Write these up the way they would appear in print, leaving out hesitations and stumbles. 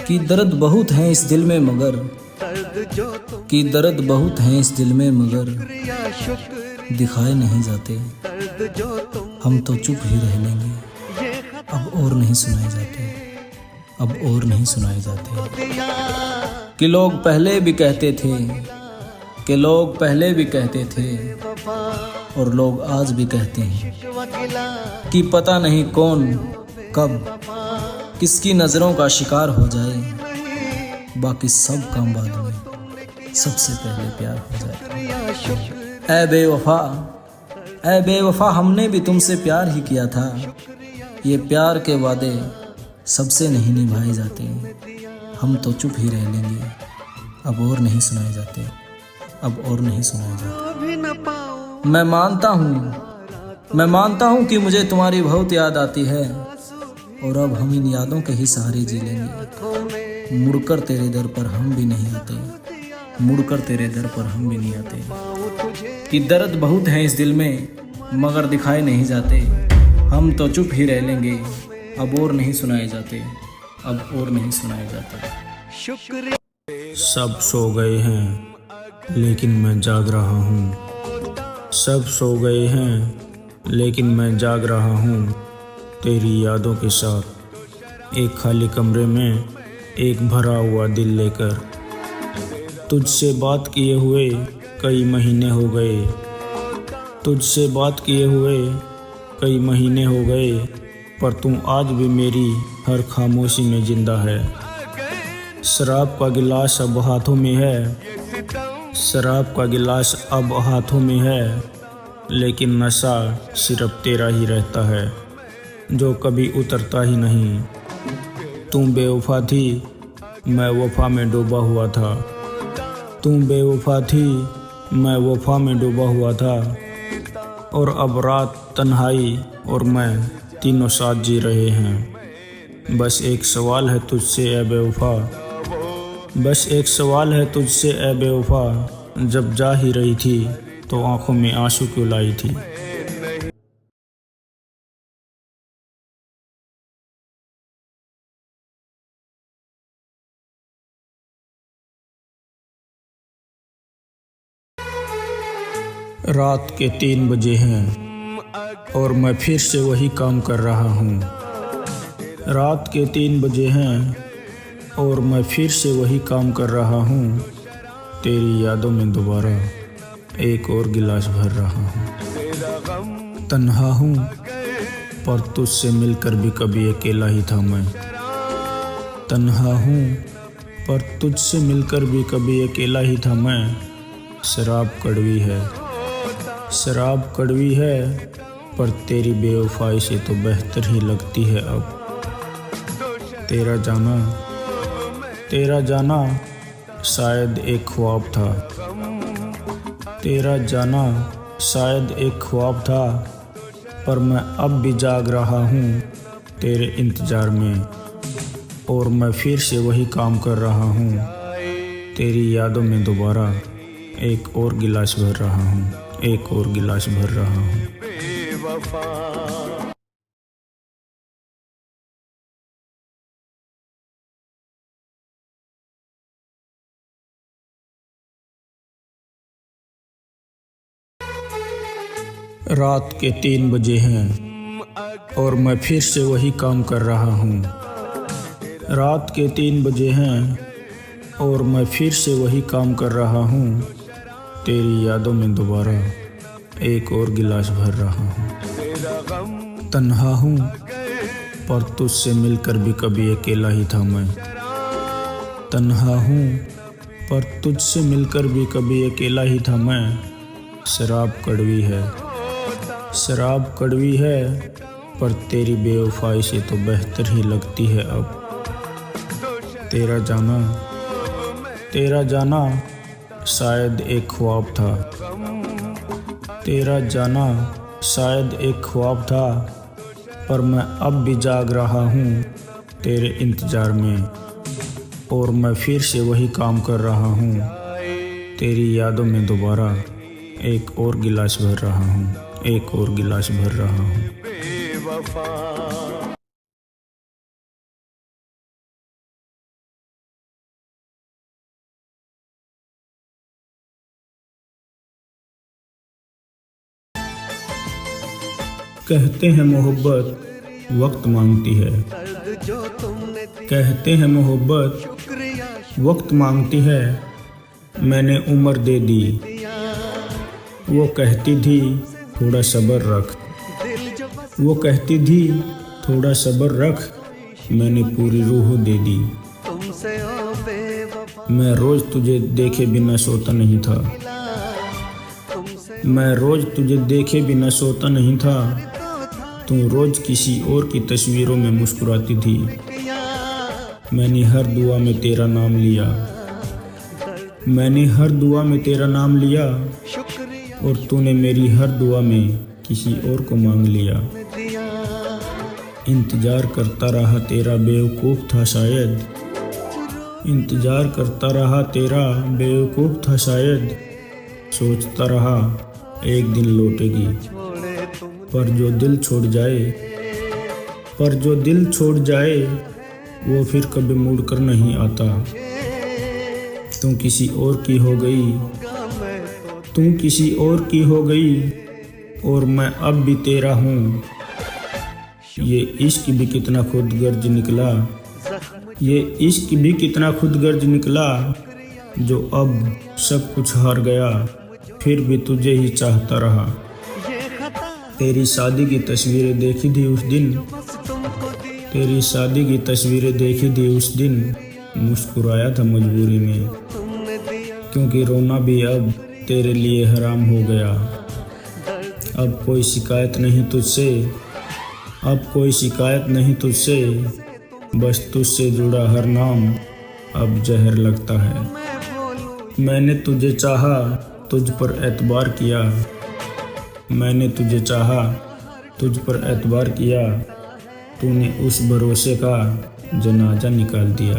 कि दर्द बहुत है इस दिल में मगर, कि दर्द बहुत है इस दिल में मगर दिखाए नहीं जाते। हम तो चुप ही रह लेंगे, अब और नहीं सुनाए जाते, अब और नहीं सुनाए जाते। कि लोग पहले भी कहते थे, कि लोग पहले भी कहते थे और लोग आज भी कहते हैं कि पता नहीं कौन कब किसकी नज़रों का शिकार हो जाए, बाकी सब काम बाद में, सबसे पहले प्यार हो जाए। ऐ बेवफा, ऐ बेवफा, हमने भी तुमसे प्यार ही किया था, ये प्यार के वादे सबसे नहीं निभाए जाते। हम तो चुप ही रह लेंगे, अब और नहीं सुनाए जाते, अब और नहीं सुनाए जाते। मैं मानता हूँ कि मुझे तुम्हारी बहुत याद आती है, और अब हम इन यादों के ही सहारे जी लेंगे। मुड़कर तेरे दर पर हम भी नहीं आते, मुड़कर तेरे दर पर हम भी नहीं आते। कि दर्द बहुत है इस दिल में मगर दिखाए नहीं जाते। हम तो चुप ही रह लेंगे, अब और नहीं सुनाए जाते, अब और नहीं सुनाए जाते। सब सो गए हैं लेकिन मैं जाग रहा हूँ, सब सो गए हैं लेकिन मैं जाग रहा हूँ। तेरी यादों के साथ एक खाली कमरे में एक भरा हुआ दिल लेकर। तुझसे बात किए हुए कई महीने हो गए, तुझसे बात किए हुए कई महीने हो गए, पर तुम आज भी मेरी हर खामोशी में जिंदा है। शराब का गिलास अब हाथों में है, शराब का गिलास अब हाथों में है, लेकिन नशा सिर्फ तेरा ही रहता है जो कभी उतरता ही नहीं। तुम बेवफा थी, मैं वफा में डूबा हुआ था, तुम बेवफा थी, मैं वफा में डूबा हुआ था। और अब रात, तन्हाई और मैं तीनों साथ जी रहे हैं। बस एक सवाल है तुझसे ऐ बेवफा, बस एक सवाल है तुझसे ऐ बेवफा, जब जा ही रही थी तो आंखों में आंसू क्यों लाई थी। रात के 3 बजे हैं और मैं फिर से वही काम कर रहा हूँ। रात के 3 बजे हैं और मैं फिर से वही काम कर रहा हूँ। तेरी यादों में दोबारा एक और गिलास भर रहा हूँ। तन्हा हूँ पर तुझसे मिलकर भी कभी अकेला ही था मैं। तन्हा हूँ पर तुझसे मिलकर भी कभी अकेला ही था मैं। शराब कड़वी है, शराब कड़वी है, पर तेरी बेवफाई से तो बेहतर ही लगती है अब। तेरा जाना, तेरा जाना शायद एक ख्वाब था, तेरा जाना शायद एक ख्वाब था, पर मैं अब भी जाग रहा हूँ तेरे इंतज़ार में, और मैं फिर से वही काम कर रहा हूँ। तेरी यादों में दोबारा एक और गिलास भर रहा हूँ, एक और गिलास भर रहा हूँ। रात के 3 बजे हैं और मैं फिर से वही काम कर रहा हूँ। रात के 3 बजे हैं और मैं फिर से वही काम कर रहा हूँ। तेरी यादों में दोबारा एक और गिलास भर रहा हूँ। तन्हा हूँ पर तुझसे मिलकर भी कभी अकेला ही था मैं। तन्हा हूँ पर तुझसे मिलकर भी कभी अकेला ही था मैं। शराब कड़वी है, शराब कड़वी है, पर तेरी बेवफाई से तो बेहतर ही लगती है अब। तेरा जाना, तेरा जाना शायद एक ख्वाब था, तेरा जाना शायद एक ख्वाब था, पर मैं अब भी जाग रहा हूँ तेरे इंतज़ार में, और मैं फिर से वही काम कर रहा हूँ। तेरी यादों में दोबारा एक और गिलास भर रहा हूँ, एक और गिलास भर रहा हूँ। कहते हैं मोहब्बत वक्त मांगती है, कहते हैं मोहब्बत वक्त मांगती है। मैंने उम्र दे दी, वो कहती थी थोड़ा सब्र रख, वो कहती थी थोड़ा सब्र रख। मैंने पूरी रूह दे दी। मैं रोज तुझे देखे बिना सोता नहीं था, मैं रोज तुझे देखे बिना सोता नहीं था। तू रोज किसी और की तस्वीरों में मुस्कुराती थी। मैंने हर दुआ में तेरा नाम लिया, मैंने हर दुआ में तेरा नाम लिया, और तूने मेरी हर दुआ में किसी और को मांग लिया। इंतजार करता रहा तेरा बेवकूफ़ था शायद, इंतजार करता रहा तेरा बेवकूफ़ था शायद। सोचता रहा एक दिन लौटेगी, पर जो दिल छोड़ जाए, पर जो दिल छोड़ जाए वो फिर कभी मुड़ कर नहीं आता। तू किसी और की हो गई, तू किसी और की हो गई, और मैं अब भी तेरा हूँ। ये इश्क भी कितना खुदगर्ज निकला, ये इश्क भी कितना खुदगर्ज निकला। जो अब सब कुछ हार गया, फिर भी तुझे ही चाहता रहा। तेरी शादी की तस्वीरें देखी थी उस दिन, तेरी शादी की तस्वीरें देखी थी उस दिन। मुस्कुराया था मजबूरी में, क्योंकि रोना भी अब तेरे लिए हराम हो गया। अब कोई शिकायत नहीं तुझसे, अब कोई शिकायत नहीं तुझसे, बस तुझसे जुड़ा हर नाम अब जहर लगता है। मैंने तुझे चाहा, तुझ पर एतबार किया, मैंने तुझे चाहा, तुझ पर एतबार किया। तूने उस भरोसे का जनाजा निकाल दिया।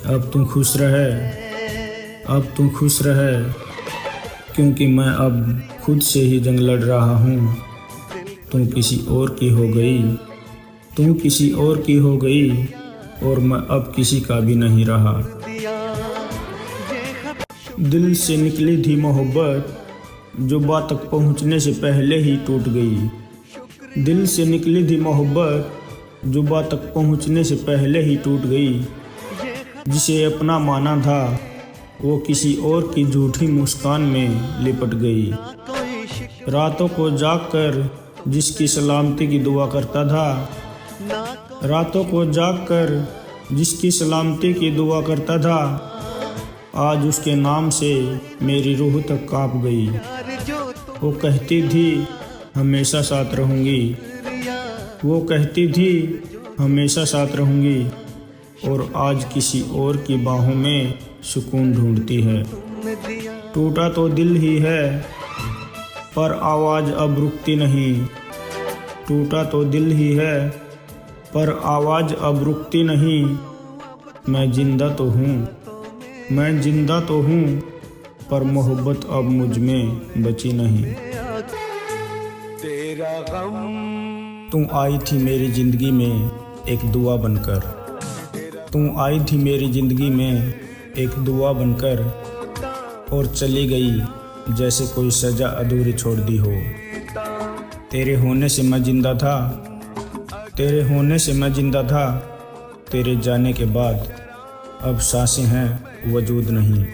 अब तू खुश रहे, अब तू खुश रहे, क्योंकि मैं अब खुद से ही जंग लड़ रहा हूँ। तू किसी और की हो गई, तू किसी और की हो गई, और मैं अब किसी का भी नहीं रहा। दिल से निकली थी मोहब्बत, जो बात तक पहुँचने से पहले ही टूट गई। दिल से निकली थी मोहब्बत, जो बात तक पहुँचने से पहले ही टूट गई। जिसे अपना माना था, वो किसी और की झूठी मुस्कान में लिपट गई। रातों को जागकर जिसकी सलामती की दुआ करता था, रातों को जागकर जिसकी सलामती की दुआ करता था, आज उसके नाम से मेरी रूह तक कांप गई। वो कहती थी हमेशा साथ रहूँगी, वो कहती थी हमेशा साथ रहूँगी, और आज किसी और की बाहों में सुकून ढूंढती है। टूटा तो दिल ही है, पर आवाज़ अब रुकती नहीं। टूटा तो दिल ही है, पर आवाज़ अब रुकती नहीं। मैं जिंदा तो हूँ, मैं जिंदा तो हूँ, पर मोहब्बत अब मुझ में बची नहीं। तू आई थी मेरी ज़िंदगी में एक दुआ बनकर, तू आई थी मेरी ज़िंदगी में एक दुआ बनकर, और चली गई जैसे कोई सज़ा अधूरी छोड़ दी हो। तेरे होने से मैं जिंदा था, तेरे होने से मैं जिंदा था, तेरे जाने के बाद अब सांसें हैं वजूद नहीं।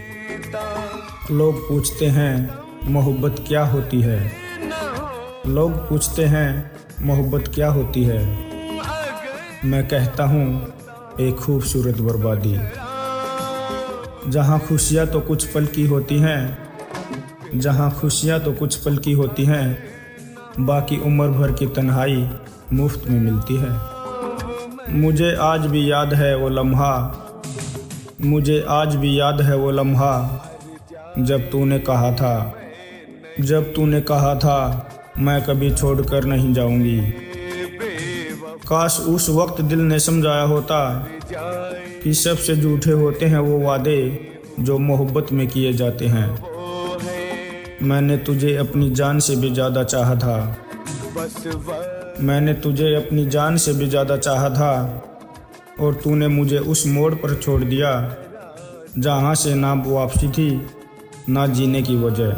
लोग पूछते हैं मोहब्बत क्या होती है, लोग पूछते हैं मोहब्बत क्या होती है। मैं कहता हूँ एक खूबसूरत बर्बादी, जहाँ खुशियाँ तो कुछ पल की होती हैं, जहाँ खुशियाँ तो कुछ पल की होती हैं, बाकी उम्र भर की तन्हाई मुफ्त में मिलती है। मुझे आज भी याद है वो लम्हा, मुझे आज भी याद है वो लम्हा, जब तूने कहा था, जब तूने कहा था मैं कभी छोड़कर नहीं जाऊंगी। काश उस वक्त दिल ने समझाया होता कि सबसे झूठे होते हैं वो वादे जो मोहब्बत में किए जाते हैं। मैंने तुझे अपनी जान से भी ज़्यादा चाहा था, मैंने तुझे अपनी जान से भी ज़्यादा चाहा था, और तूने मुझे उस मोड़ पर छोड़ दिया जहाँ से ना वापसी थी ना जीने की वजह।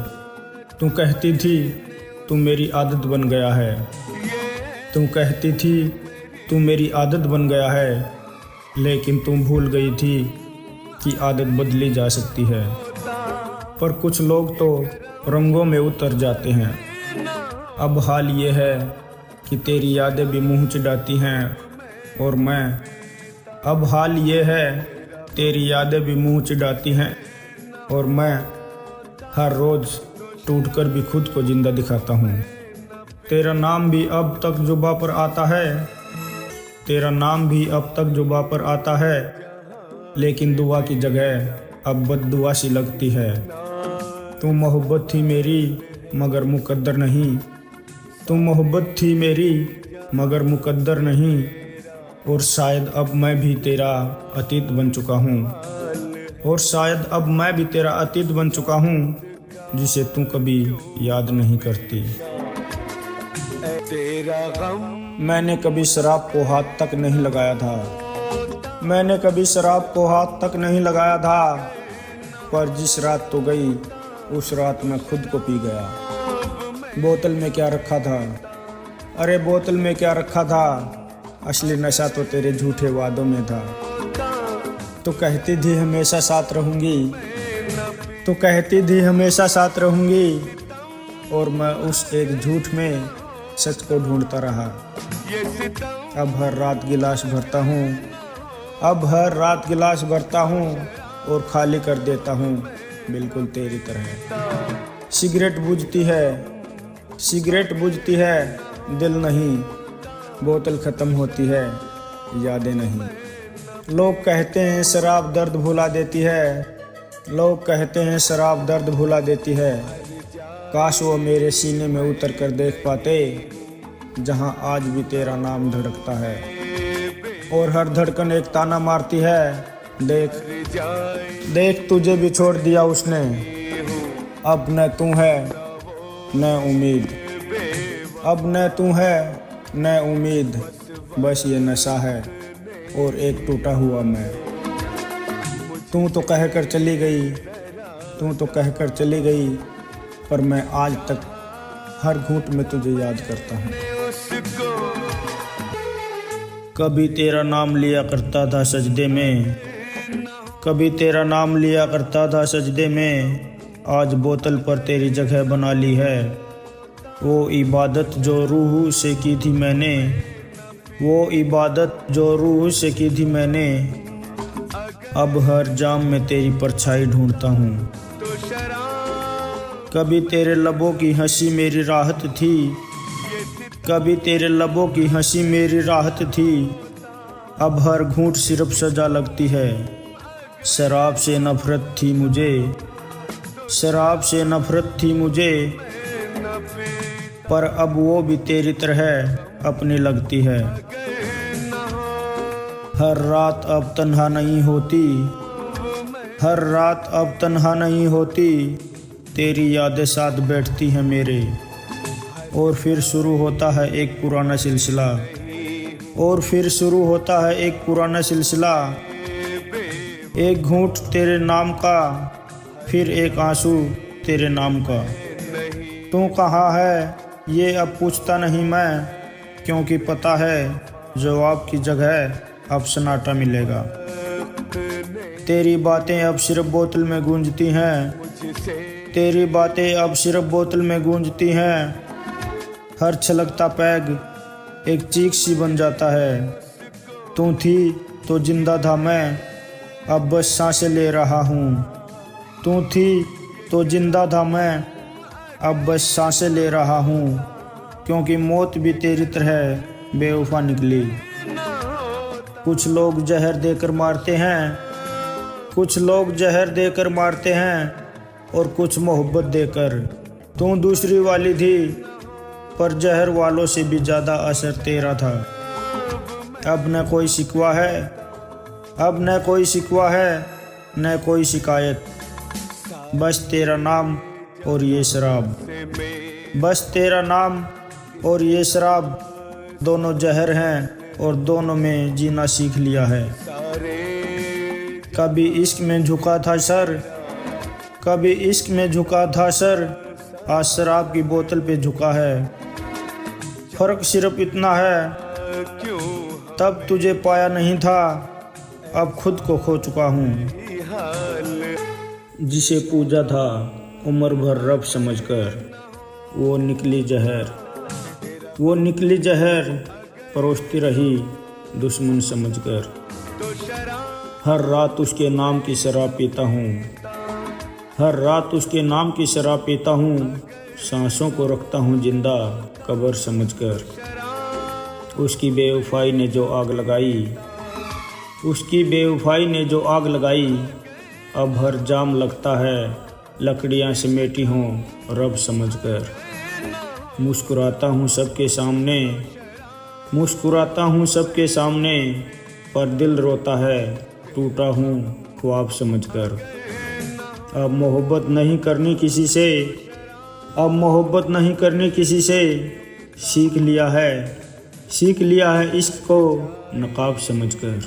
तू कहती थी तू मेरी आदत बन गया है। तू कहती थी तू मेरी आदत बन गया है, लेकिन तू भूल गई थी कि आदत बदली जा सकती है। पर कुछ लोग तो रंगों में उतर जाते हैं। अब हाल ये है कि तेरी यादें भी मुँह चिढ़ाती हैं और मैं अब हाल ये है तेरी यादें भी मुँह चिढ़ाती हैं और मैं हर रोज़ टूटकर भी खुद को जिंदा दिखाता हूँ। तेरा नाम भी अब तक जुबां पर आता है, तेरा नाम भी अब तक जुबां पर आता है, लेकिन दुआ की जगह अब बद्दुआ सी लगती है। तू मोहब्बत थी मेरी मगर मुकद्दर नहीं, तू मोहब्बत थी मेरी मगर मुकद्दर नहीं, और शायद अब मैं भी तेरा अतीत बन चुका हूँ, और शायद अब मैं भी तेरा अतीत बन चुका हूँ, जिसे तू कभी याद नहीं करती। मैंने कभी शराब को हाथ तक नहीं लगाया था, मैंने कभी शराब को हाथ तक नहीं लगाया था, पर जिस रात तो गई उस रात मैं खुद को पी गया। बोतल में क्या रखा था, अरे बोतल में क्या रखा था, असली नशा तो तेरे झूठे वादों में था। तो कहती थी हमेशा साथ रहूंगी, तो कहती थी हमेशा साथ रहूंगी, और मैं उस एक झूठ में सच को ढूंढता रहा। अब हर रात गिलास भरता हूँ, अब हर रात गिलास भरता हूँ और खाली कर देता हूँ बिल्कुल तेरी तरह। सिगरेट बुझती है, सिगरेट बुझती है, दिल नहीं, बोतल ख़त्म होती है, यादें नहीं। लोग कहते हैं शराब दर्द भुला देती है, लोग कहते हैं शराब दर्द भुला देती है। काश वो मेरे सीने में उतर कर देख पाते, जहां आज भी तेरा नाम धड़कता है, और हर धड़कन एक ताना मारती है, देख देख तुझे भी छोड़ दिया उसने, अब न तू है न उम्मीद, अब न तू है न उम्मीद, बस ये नशा है और एक टूटा हुआ मैं। तू तो कहकर चली गई, तू तो कहकर चली गई, पर मैं आज तक हर घूंट में तुझे याद करता हूँ। कभी तेरा नाम लिया करता था सजदे में, कभी तेरा नाम लिया करता था सजदे में, आज बोतल पर तेरी जगह बना ली है। वो इबादत जो रूह से की थी मैंने, वो इबादत जो रूह से की थी मैंने, अब हर जाम में तेरी परछाई ढूंढता हूँ। कभी तेरे लबों की हंसी मेरी राहत थी, कभी तेरे लबों की हंसी मेरी राहत थी, अब हर घूंट सिर्फ सजा लगती है। शराब से नफरत थी मुझे, शराब से नफरत थी मुझे, पर अब वो भी तेरी तरह अपनी लगती है। हर रात अब तन्हा नहीं होती, हर रात अब तन्हा नहीं होती, तेरी यादें साथ बैठती हैं मेरे, और फिर शुरू होता है एक पुराना सिलसिला, और फिर शुरू होता है एक पुराना सिलसिला। एक घूंट तेरे नाम का, फिर एक आंसू तेरे नाम का। तू कहाँ है ये अब पूछता नहीं मैं, क्योंकि पता है जवाब की जगह अब सन्नाटा मिलेगा। तेरी बातें अब सिर्फ बोतल में गूंजती हैं, तेरी बातें अब सिर्फ बोतल में गूंजती हैं। हर छलकता पैग एक चीख सी बन जाता है। तू थी तो जिंदा था मैं, अब बस सांसें ले रहा हूँ। तू थी तो जिंदा था मैं, अब बस सांसें ले रहा हूँ, क्योंकि मौत भी तेरी तरह बेवफा निकली। कुछ लोग जहर देकर मारते हैं, कुछ लोग जहर देकर मारते हैं, और कुछ मोहब्बत देकर। तू दूसरी वाली थी, पर जहर वालों से भी ज़्यादा असर तेरा था। अब न कोई शिकवा है, अब न कोई शिकवा है, न कोई शिकायत, बस तेरा नाम और ये शराब, बस तेरा नाम और ये शराब, दोनों जहर हैं और दोनों में जीना सीख लिया है। कभी इश्क में झुका था सर, कभी इश्क में झुका था सर, आज शराब की बोतल पे झुका है। फर्क सिर्फ इतना है, तब तुझे पाया नहीं था, अब खुद को खो चुका हूँ। जिसे पूजा था उम्र भर रब समझकर, वो निकली जहर परोसती रही दुश्मन समझकर। हर रात उसके नाम की शराब पीता हूँ, सांसों को रखता हूँ जिंदा कब्र समझकर। उसकी बेवफाई ने जो आग लगाई, अब हर जाम लगता है लकड़ियाँ समेटी हों रब समझकर। मुस्कुराता हूँ सबके सामने, पर दिल रोता है टूटा हूँ ख्वाब समझकर। अब मोहब्बत नहीं करनी किसी से, सीख लिया है इश्क को नकाब समझकर।